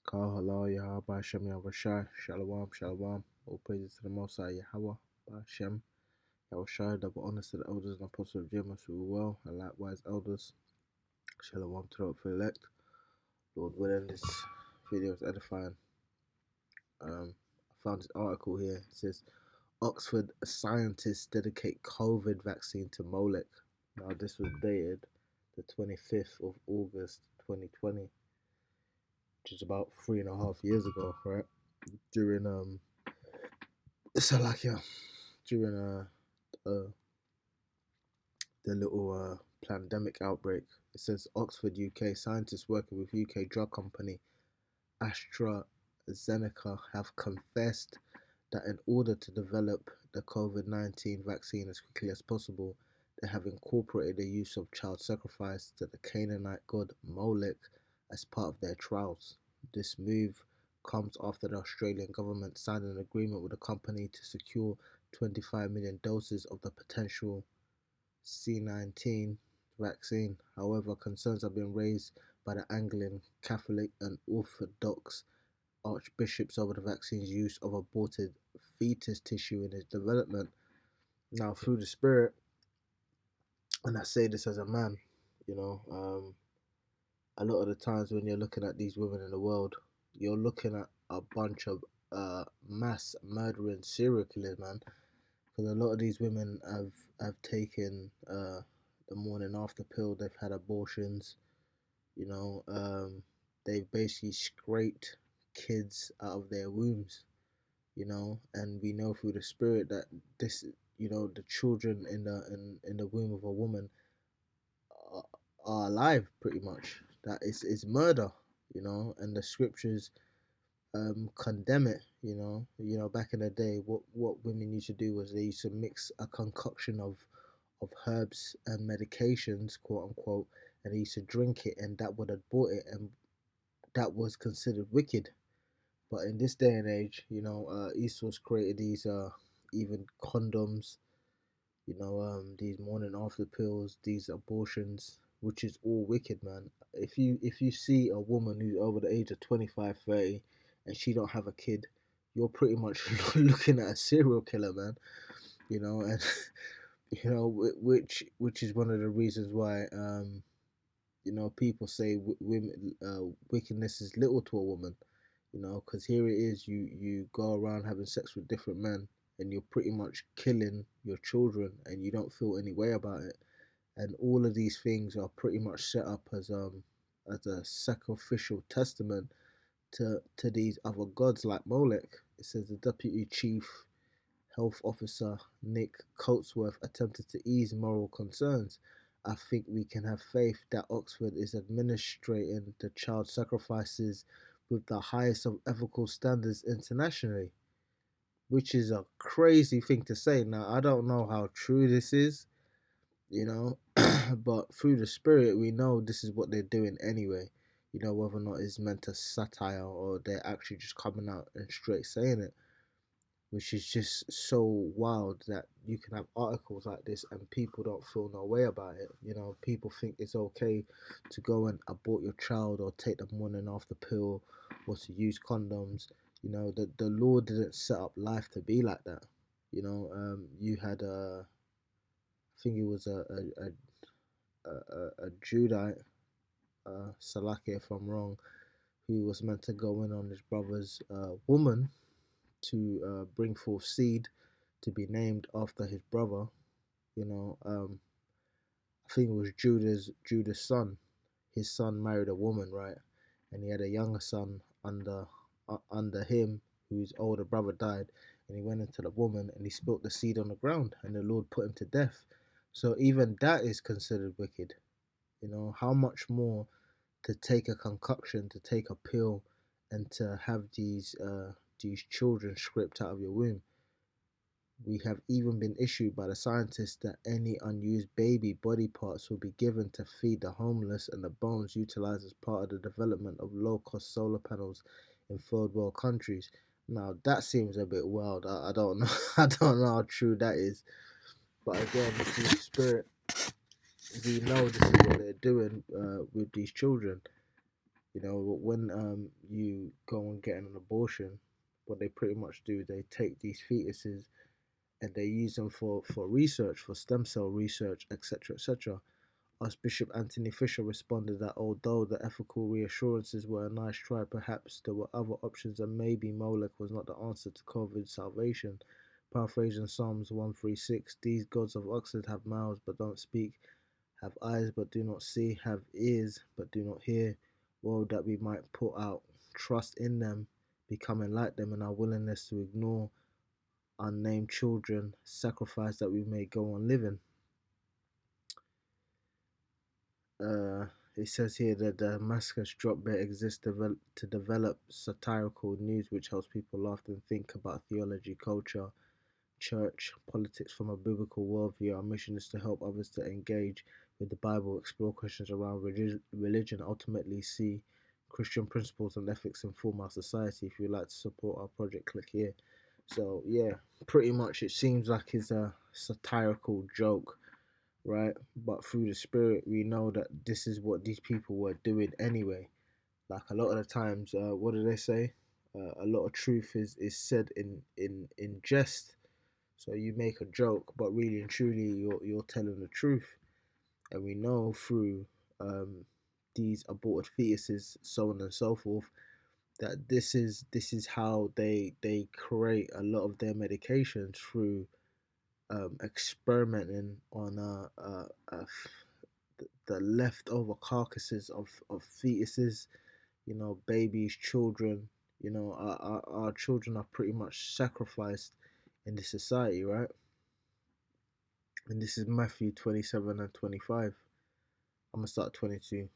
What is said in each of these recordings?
Kahala Yahweh Bashem Yahushai Shalom Shalom. All praises to the Most High Yahweh Bashem Yahushai. Double honors to the elders and apostles of Jim who well, and likewise elders. Shalom to the elect. Lord willing, this video is edifying. I found this article here. It says Oxford scientists dedicate COVID vaccine to Molech. Now this was dated the 25th of August 2020, which is about 3.5 years ago, right? During during the little pandemic outbreak. It says Oxford, UK scientists working with UK drug company AstraZeneca have confessed that in order to develop the COVID-19 vaccine as quickly as possible, they have incorporated the use of child sacrifice to the Canaanite god Molech as part of their trials. This move comes after the Australian government signed an agreement with the company to secure 25 million doses of the potential C19 vaccine. However, concerns have been raised by the Anglican, Catholic, and Orthodox archbishops over the vaccine's use of aborted fetus tissue in its development. Now, through the spirit, and I say this as a man, a lot of the times when you're looking at these women in the world, you're looking at a bunch of mass murdering serial killers, man. Because a lot of these women have taken the morning after pill. They've had abortions. They've basically scraped kids out of their wombs. And we know through the spirit that this, the children in the womb of a woman are alive, pretty much. That is murder, and the scriptures condemn it. Back in the day, what women used to do was they used to mix a concoction of herbs and medications, quote unquote, and they used to drink it, and that would abort it, and that was considered wicked. But in this day and age, Esau's created these even condoms, these morning after pills, these abortions, which is all wicked, man. If you see a woman who's over the age of 25, 30, and she don't have a kid, you're pretty much looking at a serial killer, man. And which is one of the reasons why people say women wickedness is little to a woman. Because here it is, you go around having sex with different men, and you're pretty much killing your children, and you don't feel any way about it. And all of these things are pretty much set up as a sacrificial testament to these other gods like Molech. It says the deputy chief health officer Nick Coatsworth attempted to ease moral concerns. I think we can have faith that Oxford is administrating the child sacrifices with the highest of ethical standards internationally, which is a crazy thing to say. Now, I don't know how true this is, but through the spirit, we know this is what they're doing anyway. Whether or not it's meant to satire or they're actually just coming out and straight saying it, which is just so wild that you can have articles like this and people don't feel no way about it. People think it's okay to go and abort your child or take the morning after pill or to use condoms. The Lord didn't set up life to be like that. You had I think it was a Judite, Salaki if I'm wrong, who was meant to go in on his brother's woman to bring forth seed to be named after his brother. I think it was Judah's son. His son married a woman, right? And he had a younger son under him, whose older brother died. And he went into the woman and he spilt the seed on the ground, and the Lord put him to death. So even that is considered wicked. How much more to take a concoction, to take a pill, and to have these children scraped out of your womb. We have even been issued by the scientists that any unused baby body parts will be given to feed the homeless, and the bones utilized as part of the development of low-cost solar panels in third world countries. Now that seems a bit wild. I don't know. I don't know how true that is. But again, through the spirit, we know this is what they're doing with these children. You know, when you go and get an abortion, what they pretty much do, they take these fetuses and they use them for research, for stem cell research, etc., etc. Archbishop Anthony Fisher responded that although the ethical reassurances were a nice try, perhaps there were other options and maybe Molech was not the answer to COVID salvation. Paraphrasing Psalms 136, these gods of Oxford have mouths but don't speak, have eyes but do not see, have ears but do not hear. Woe that we might put out trust in them, becoming like them in our willingness to ignore unnamed children, sacrifice that we may go on living. Uh, it says here that the Damascus drop bear exists to develop satirical news which helps people laugh and think about theology, culture, church, politics from a biblical worldview. Our mission is to help others to engage with the Bible, explore questions around religion, ultimately see Christian principles and ethics inform our society. If you'd like to support our project, click here. So yeah, pretty much it seems like it's a satirical joke, right? But through the spirit, we know that this is what these people were doing anyway. Like a lot of the times, what do they say? A lot of truth is said in jest. So you make a joke, but really and truly, you're telling the truth. And we know through um, these aborted fetuses, so on and so forth, that this is how they create a lot of their medications through experimenting on the leftover carcasses of fetuses, you know, babies, children. You know, our children are pretty much sacrificed in this society, right? And this is Matthew 27 and 25. I'm going to start 22.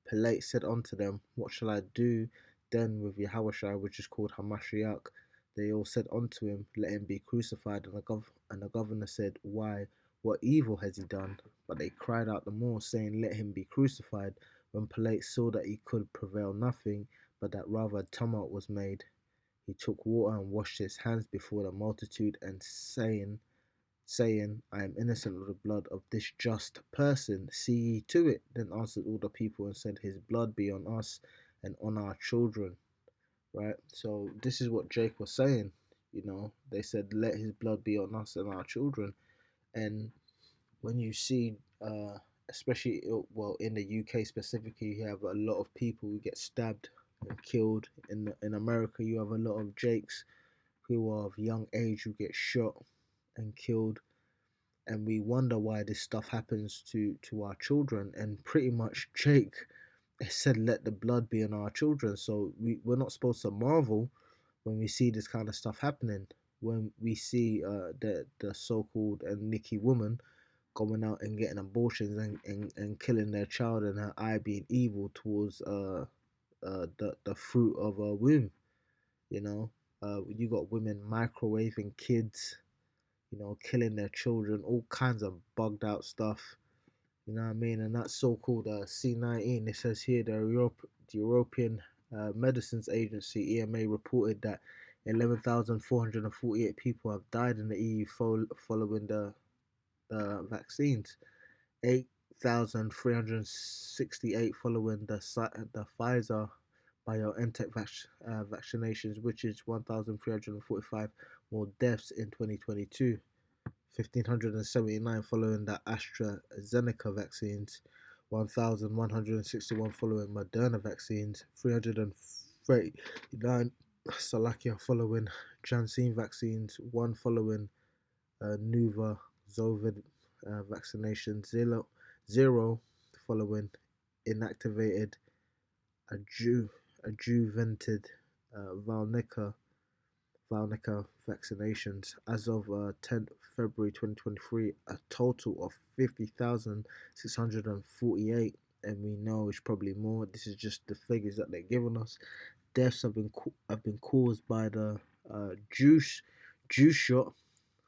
Pilate said unto them, what shall I do then with Yahushua, which is called Hamashiach? They all said unto him, let him be crucified. And the governor said, why, what evil has he done? But they cried out the more, saying, let him be crucified. When Pilate saw that he could prevail nothing, but that rather a tumult was made, he took water and washed his hands before the multitude, and saying, I am innocent of the blood of this just person. See ye to it. Then answered all the people and said, his blood be on us and on our children. Right? So this is what Jake was saying. You know, they said, let his blood be on us and our children. And when you see, especially, well, in the UK specifically, you have a lot of people who get stabbed and killed. In America, you have a lot of Jakes who are of young age who get shot and killed, and we wonder why this stuff happens to our children. And pretty much Jake said, let the blood be on our children. So we're not supposed to marvel when we see this kind of stuff happening, when we see the so-called Nikki woman going out and getting abortions and killing their child, and her eye being evil towards the fruit of her womb. You know, you got women microwaving kids, you know, killing their children, all kinds of bugged out stuff. You know what I mean? And that so-called C19, it says here the European Medicines Agency (EMA) reported that 11,448 people have died in the EU following the vaccines. 8,368 following the Pfizer BioNTech vaccinations, which is 1,345 more deaths in 2022. 1,579 following the AstraZeneca vaccines, 1,161 following Moderna vaccines, 339 Slovakia following Janssen vaccines, 1 following Nuva Zovid vaccination, zero following inactivated adjuvanted Valneva vaccinations. As of 10th February 2023, a total of 50,648, and we know it's probably more. This is just the figures that they're giving us. Deaths have been caused by the juice shot,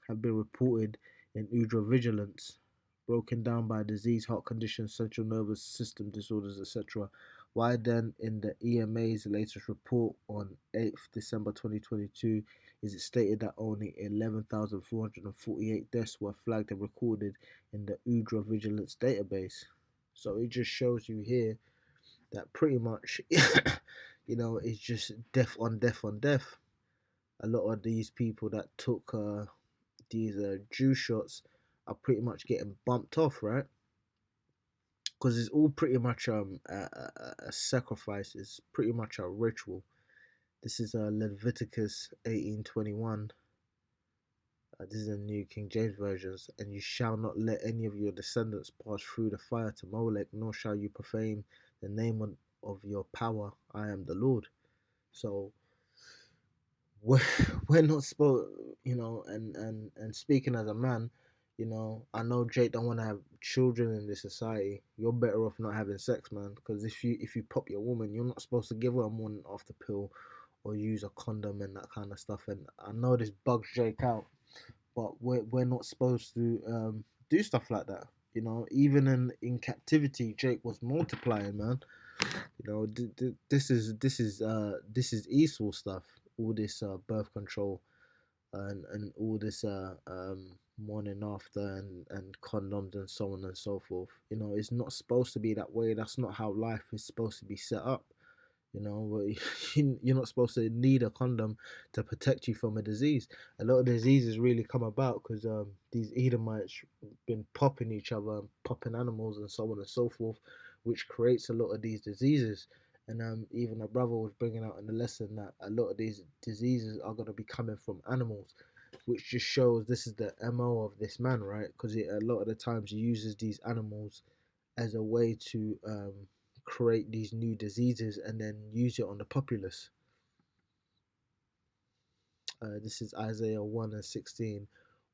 have been reported in vigilance, broken down by disease, heart conditions, central nervous system disorders, etc. Why then, in the EMA's latest report on 8th December 2022, is it stated that only 11,448 deaths were flagged and recorded in the vigilance database? So it just shows you here that pretty much, is just death on death on death. A lot of these people that took these Jew shots are pretty much getting bumped off, right? Because it's all pretty much a sacrifice. It's pretty much a ritual. This is Leviticus 18:21. This is the New King James versions. And you shall not let any of your descendants pass through the fire to Molech, nor shall you profane the name of your power. I am the Lord. So we're, we're not supposed, and speaking as a man, I know Jake don't want to have children in this society. You're better off not having sex, man, because if you pop your woman, you're not supposed to give her a morning after pill or use a condom and that kind of stuff. And I know this bugs Jake out, but we're not supposed to do stuff like that. Even in captivity, Jake was multiplying, man. This is Esau stuff. All this birth control and all this morning after and condoms and so on and so forth. It's not supposed to be that way. That's not how life is supposed to be set up. You're not supposed to need a condom to protect you from a disease. A lot of diseases really come about because these Edomites been popping each other, popping animals, and so on and so forth, which creates a lot of these diseases. And even a brother was bringing out in the lesson that a lot of these diseases are going to be coming from animals, which just shows this is the MO of this man, right? Because a lot of the times he uses these animals as a way to create these new diseases and then use it on the populace. This is Isaiah 1 and 16.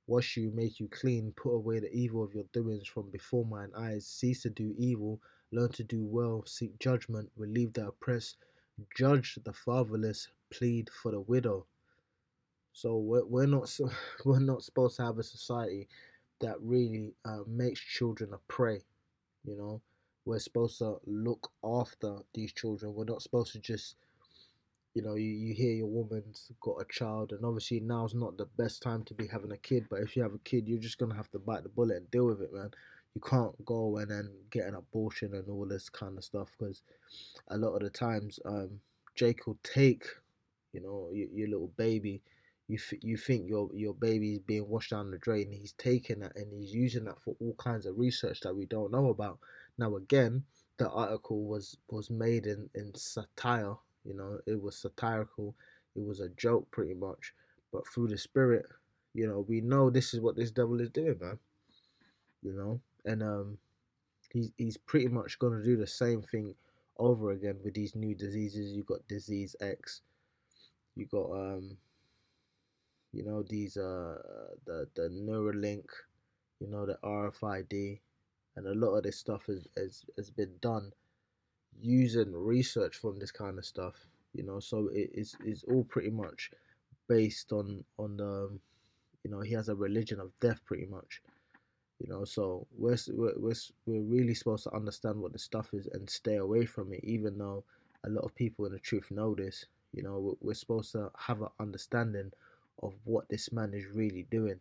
Wash you, make you clean, put away the evil of your doings from before mine eyes. Cease to do evil, learn to do well, seek judgment, relieve the oppressed, judge the fatherless, plead for the widow. So we're not we're not supposed to have a society that really makes children a prey. You know, we're supposed to look after these children. We're not supposed to just, you hear your woman's got a child, and obviously now's not the best time to be having a kid. But if you have a kid, you're just gonna have to bite the bullet and deal with it, man. You can't go and then get an abortion and all this kind of stuff because a lot of the times, Jake will take, your little baby. You think your baby is being washed down the drain. He's taking that and he's using that for all kinds of research that we don't know about. Now again, the article was made in satire. It was satirical. It was a joke pretty much. But through the spirit, we know this is what this devil is doing, man. And he's pretty much gonna do the same thing over again with these new diseases. You got disease X. You got these the Neuralink, the RFID, and a lot of this stuff has been done using research from this kind of stuff. So it's all pretty much based on the he has a religion of death pretty much. So we're really supposed to understand what the stuff is and stay away from it, even though a lot of people in the truth know this. We're supposed to have an understanding of what this man is really doing.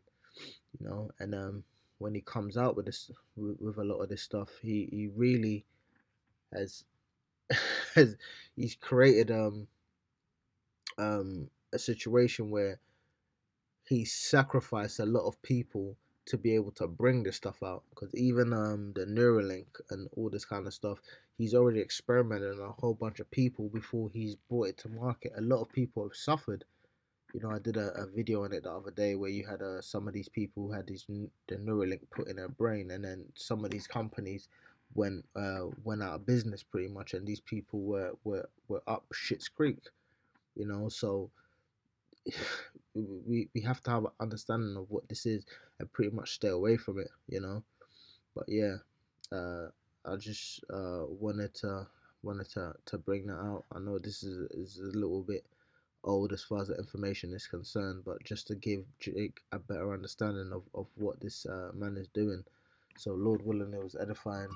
And when he comes out with this with a lot of this stuff, he really has has he's created a situation where he sacrificed a lot of people to be able to bring this stuff out. Because even the Neuralink and all this kind of stuff, he's already experimented on a whole bunch of people before he's brought it to market. A lot of people have suffered. I did a video on it the other day where you had some of these people who had the Neuralink put in their brain, and then some of these companies went out of business pretty much, and these people were up shit's creek. So we have to have an understanding of what this is and pretty much stay away from it. But yeah, I just wanted to bring that out. I know this is a little bit old as far as the information is concerned, but just to give Jake a better understanding of what this man is doing. So Lord willing, it was edifying.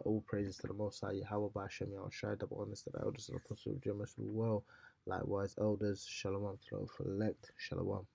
All praises to the Most High Yahweh by Hashem Yahushai, double honest to the elders and apostles of Jim as well. Likewise, elders, Shalom, flow for elect, Shalom.